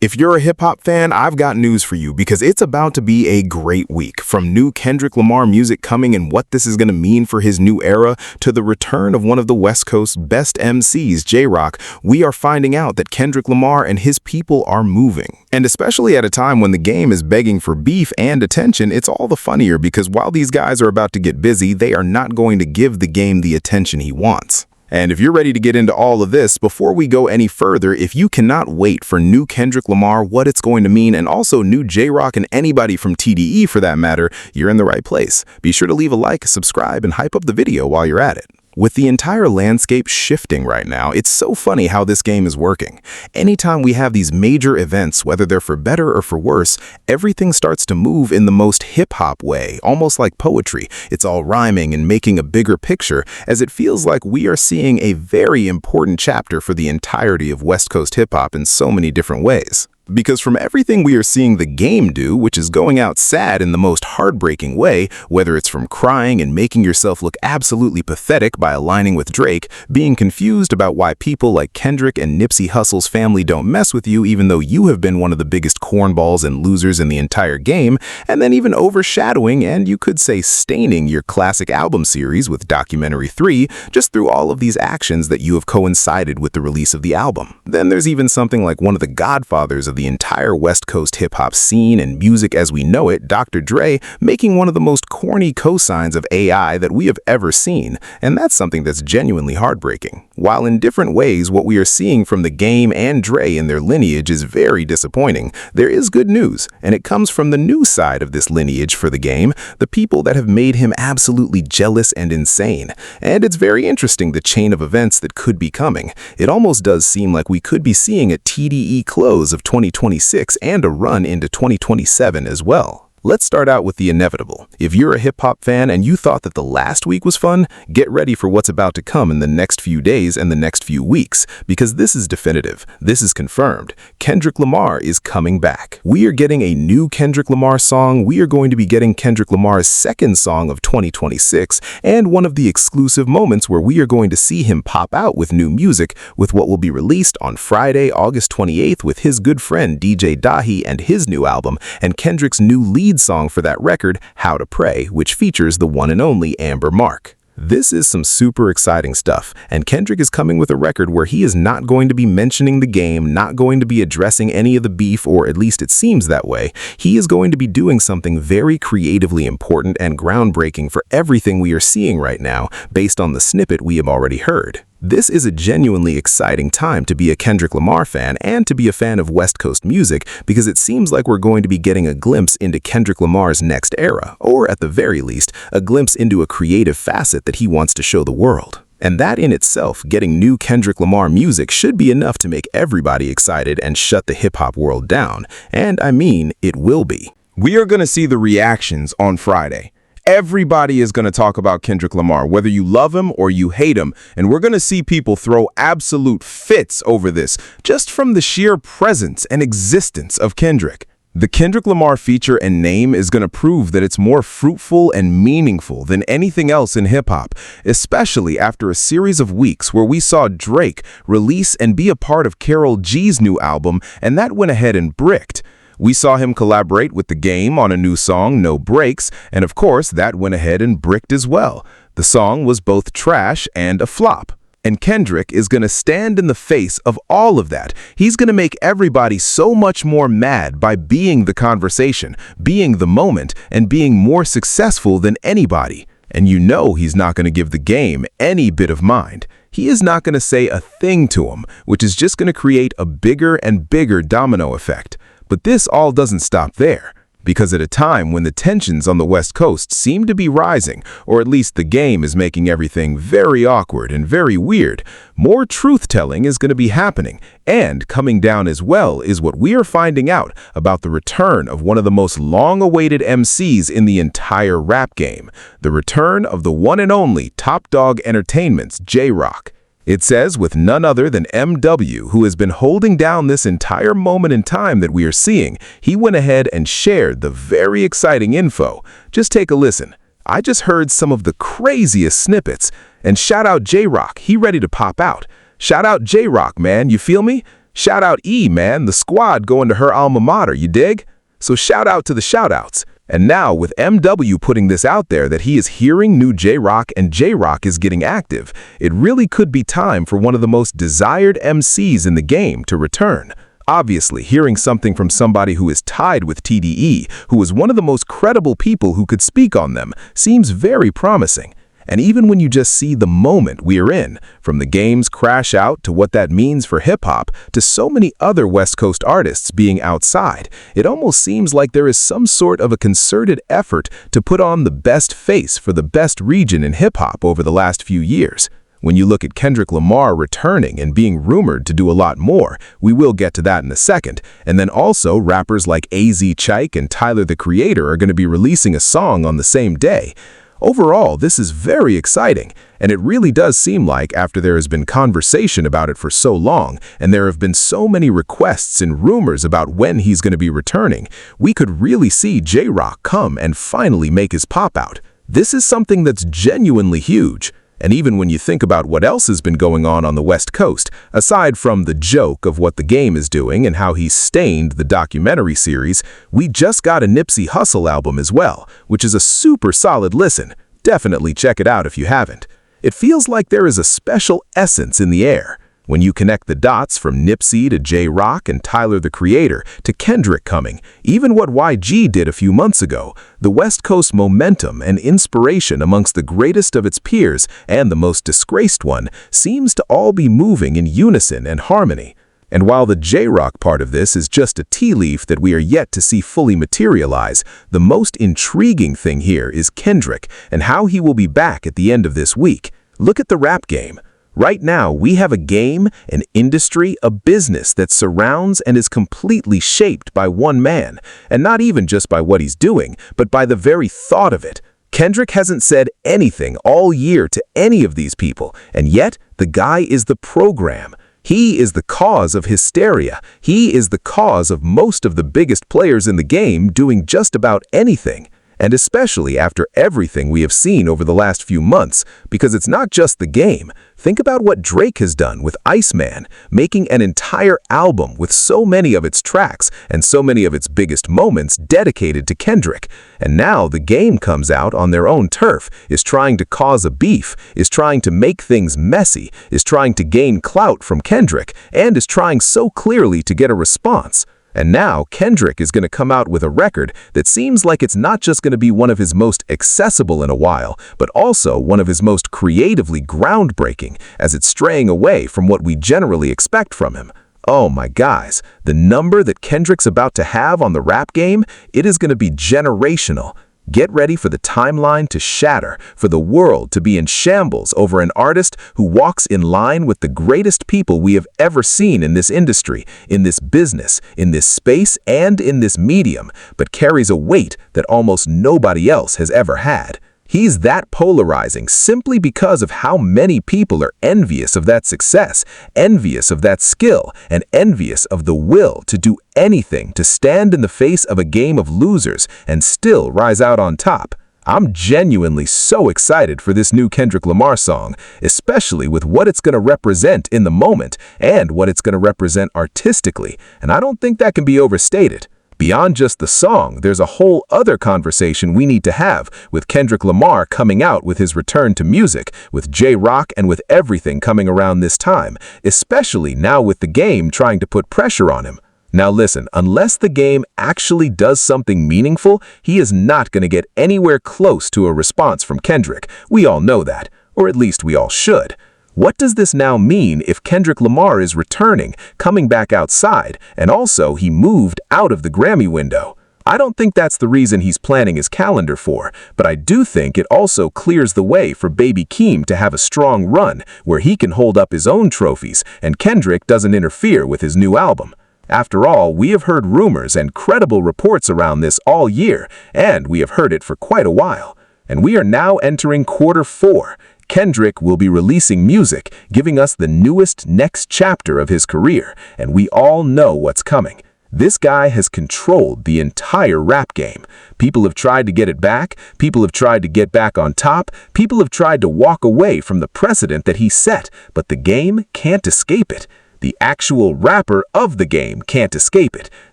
If you're a hip-hop fan, I've got news for you because it's about to be a great week. From new Kendrick Lamar music coming and what this is going to mean for his new era, to the return of one of the West Coast's best MCs, JRock, we are finding out that Kendrick Lamar and his people are moving. And especially at a time when the game is begging for beef and attention, it's all the funnier because while these guys are about to get busy, they are not going to give the game the attention he wants. And if you're ready to get into all of this, before we go any further, if you cannot wait for new Kendrick Lamar, what it's going to mean, and also new JRock and anybody from TDE for that matter, you're in the right place. Be sure to leave a like, subscribe, and hype up the video while you're at it. With the entire landscape shifting right now, it's so funny how this game is working. Anytime we have these major events, whether they're for better or for worse, everything starts to move in the most hip-hop way, almost like poetry. It's all rhyming and making a bigger picture, as it feels like we are seeing a very important chapter for the entirety of West Coast hip-hop in so many different ways. Because from everything we are seeing the game do, which is going out sad in the most heartbreaking way, whether it's from crying and making yourself look absolutely pathetic by aligning with Drake, being confused about why people like Kendrick and Nipsey Hussle's family don't mess with you even though you have been one of the biggest cornballs and losers in the entire game, and then even overshadowing and you could say staining your classic album series with Documentary 3 just through all of these actions that you have coincided with the release of the album. Then there's even something like one of the godfathers of the entire West Coast hip-hop scene and music as we know it, Dr. Dre, making one of the most corny cosigns of AI that we have ever seen, and that's something that's genuinely heartbreaking. While in different ways, what we are seeing from the game and Dre in their lineage is very disappointing, there is good news, and it comes from the new side of this lineage for the game, the people that have made him absolutely jealous and insane. And it's very interesting the chain of events that could be coming. It almost does seem like we could be seeing a TDE close of 2026 and a run into 2027 as well. Let's start out with the inevitable. If you're a hip-hop fan and you thought that the last week was fun, get ready for what's about to come in the next few days and the next few weeks, because this is definitive. This is confirmed. Kendrick Lamar is coming back. We are getting a new Kendrick Lamar song. We are going to be getting Kendrick Lamar's second song of 2026, and one of the exclusive moments where we are going to see him pop out with new music with what will be released on Friday, August 28th with his good friend DJ Dahi and his new album, and Kendrick's new lead song for that record, How to Pray, which features the one and only Amber Mark. This is some super exciting stuff, and Kendrick is coming with a record where he is not going to be mentioning the game, not going to be addressing any of the beef, or at least it seems that way. He is going to be doing something very creatively important and groundbreaking for everything we are seeing right now, based on the snippet we have already heard. This is a genuinely exciting time to be a Kendrick Lamar fan and to be a fan of West Coast music because it seems like we're going to be getting a glimpse into Kendrick Lamar's next era, or at the very least, a glimpse into a creative facet that he wants to show the world. And that in itself, getting new Kendrick Lamar music should be enough to make everybody excited and shut the hip-hop world down. And I mean, it will be. We are going to see the reactions on Friday. Everybody is going to talk about Kendrick Lamar, whether you love him or you hate him, and we're going to see people throw absolute fits over this, just from the sheer presence and existence of Kendrick. The Kendrick Lamar feature and name is going to prove that it's more fruitful and meaningful than anything else in hip-hop, especially after a series of weeks where we saw Drake release and be a part of Karol G's new album, and that went ahead and bricked. We saw him collaborate with The Game on a new song, No Breaks, and of course, that went ahead and bricked as well. The song was both trash and a flop. And Kendrick is going to stand in the face of all of that. He's going to make everybody so much more mad by being the conversation, being the moment, and being more successful than anybody. And you know he's not going to give The Game any bit of mind. He is not going to say a thing to him, which is just going to create a bigger and bigger domino effect. But this all doesn't stop there, because at a time when the tensions on the West Coast seem to be rising, or at least the game is making everything very awkward and very weird, more truth-telling is going to be happening, and coming down as well is what we are finding out about the return of one of the most long-awaited MCs in the entire rap game, the return of the one and only Top Dog Entertainment's JRock. It says with none other than MW, who has been holding down this entire moment in time that we are seeing, he went ahead and shared the very exciting info. Just take a listen. I just heard some of the craziest snippets. And shout out JRock, he ready to pop out. Shout out JRock, man, you feel me? Shout out E, man, the squad going to her alma mater, you dig? So shout out to the shout-outs. And now, with MW putting this out there that he is hearing new JRock and JRock is getting active, it really could be time for one of the most desired MCs in the game to return. Obviously, hearing something from somebody who is tied with TDE, who is one of the most credible people who could speak on them, seems very promising. And even when you just see the moment we are in, from the game's crash out to what that means for hip-hop, to so many other West Coast artists being outside, it almost seems like there is some sort of a concerted effort to put on the best face for the best region in hip-hop over the last few years. When you look at Kendrick Lamar returning and being rumored to do a lot more, we will get to that in a second, and then also rappers like AZ Chike and Tyler the Creator are going to be releasing a song on the same day. Overall, this is very exciting, and it really does seem like after there has been conversation about it for so long, and there have been so many requests and rumors about when he's going to be returning, we could really see JRock come and finally make his pop out. This is something that's genuinely huge. And even when you think about what else has been going on the West Coast, aside from the joke of what the game is doing and how he's stained the documentary series, we just got a Nipsey Hussle album as well, which is a super solid listen. Definitely check it out if you haven't. It feels like there is a special essence in the air. When you connect the dots from Nipsey to JRock and Tyler the Creator to Kendrick coming, even what YG did a few months ago, the West Coast momentum and inspiration amongst the greatest of its peers and the most disgraced one seems to all be moving in unison and harmony. And while the JRock part of this is just a tea leaf that we are yet to see fully materialize, the most intriguing thing here is Kendrick and how he will be back at the end of this week. Look at the rap game. Right now, we have a game, an industry, a business that surrounds and is completely shaped by one man, and not even just by what he's doing, but by the very thought of it. Kendrick hasn't said anything all year to any of these people, and yet the guy is the program. He is the cause of hysteria. He is the cause of most of the biggest players in the game doing just about anything. And especially after everything we have seen over the last few months, because it's not just the game. Think about what Drake has done with Iceman, making an entire album with so many of its tracks and so many of its biggest moments dedicated to Kendrick. And now the game comes out on their own turf, is trying to cause a beef, is trying to make things messy, is trying to gain clout from Kendrick, and is trying so clearly to get a response. And now Kendrick is going to come out with a record that seems like it's not just going to be one of his most accessible in a while, but also one of his most creatively groundbreaking, as it's straying away from what we generally expect from him. Oh my guys, the number that Kendrick's about to have on the rap game, it is going to be generational. Get ready for the timeline to shatter, for the world to be in shambles over an artist who walks in line with the greatest people we have ever seen in this industry, in this business, in this space, and in this medium, but carries a weight that almost nobody else has ever had. He's that polarizing simply because of how many people are envious of that success, envious of that skill, and envious of the will to do anything to stand in the face of a game of losers and still rise out on top. I'm genuinely so excited for this new Kendrick Lamar song, especially with what it's going to represent in the moment and what it's going to represent artistically, and I don't think that can be overstated. Beyond just the song, there's a whole other conversation we need to have with Kendrick Lamar coming out with his return to music, with JRock and with everything coming around this time, especially now with the game trying to put pressure on him. Now listen, unless the game actually does something meaningful, he is not going to get anywhere close to a response from Kendrick. We all know that, or at least we all should. What does this now mean if Kendrick Lamar is returning, coming back outside, and also he moved out of the Grammy window? I don't think that's the reason he's planning his calendar for, but I do think it also clears the way for Baby Keem to have a strong run where he can hold up his own trophies and Kendrick doesn't interfere with his new album. After all, we have heard rumors and credible reports around this all year, and we have heard it for quite a while. And we are now entering Q4. Kendrick will be releasing music, giving us the newest next chapter of his career, and we all know what's coming. This guy has controlled the entire rap game. People have tried to get it back, people have tried to get back on top, people have tried to walk away from the precedent that he set, but the game can't escape it. The actual rapper of the game can't escape it.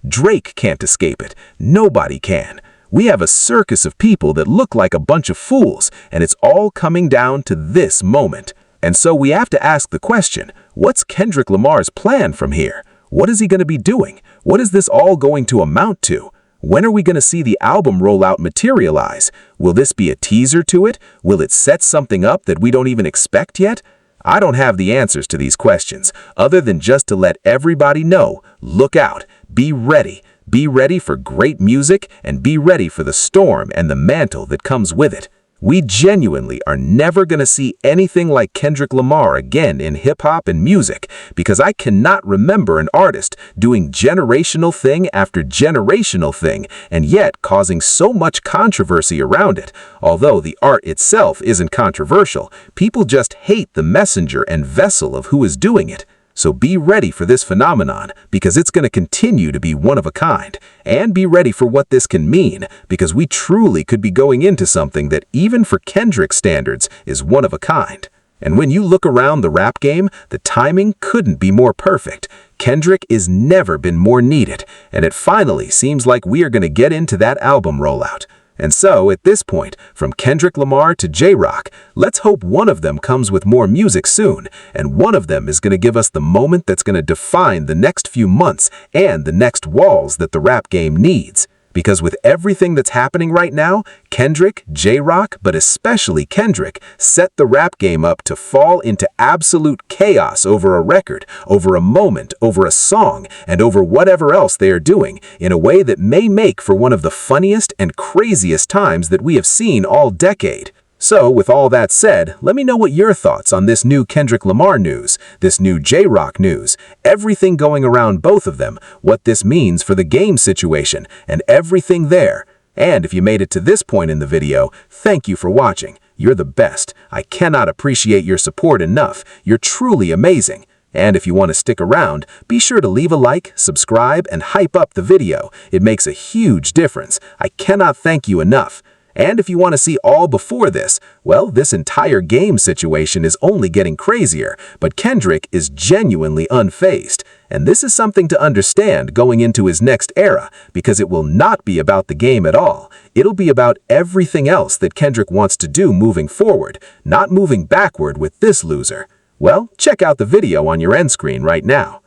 Drake can't escape it. Nobody can. We have a circus of people that look like a bunch of fools, and it's all coming down to this moment. And so we have to ask the question, what's Kendrick Lamar's plan from here? What is he going to be doing? What is this all going to amount to? When are we going to see the album rollout materialize? Will this be a teaser to it? Will it set something up that we don't even expect yet? I don't have the answers to these questions, other than just to let everybody know, look out, be ready. Be ready for great music and be ready for the storm and the mantle that comes with it. We genuinely are never going to see anything like Kendrick Lamar again in hip-hop and music, because I cannot remember an artist doing generational thing after generational thing and yet causing so much controversy around it. Although the art itself isn't controversial, people just hate the messenger and vessel of who is doing it. So be ready for this phenomenon, because it's going to continue to be one of a kind. And be ready for what this can mean, because we truly could be going into something that even for Kendrick standards is one of a kind. And when you look around the rap game, the timing couldn't be more perfect. Kendrick is never been more needed, and it finally seems like we are going to get into that album rollout. And so, at this point, from Kendrick Lamar to JRock, let's hope one of them comes with more music soon, and one of them is going to give us the moment that's going to define the next few months and the next walls that the rap game needs. Because with everything that's happening right now, Kendrick, JRock, but especially Kendrick, set the rap game up to fall into absolute chaos over a record, over a moment, over a song, and over whatever else they are doing, in a way that may make for one of the funniest and craziest times that we have seen all decade. So, with all that said, let me know what your thoughts on this new Kendrick Lamar news, this new JRock news, everything going around both of them, what this means for the game situation, and everything there. And if you made it to this point in the video, thank you for watching. You're the best. I cannot appreciate your support enough. You're truly amazing. And if you want to stick around, be sure to leave a like, subscribe, and hype up the video. It makes a huge difference. I cannot thank you enough. And if you want to see all before this, well, this entire game situation is only getting crazier, but Kendrick is genuinely unfazed. And this is something to understand going into his next era, because it will not be about the game at all. It'll be about everything else that Kendrick wants to do moving forward, not moving backward with this loser. Well, check out the video on your end screen right now.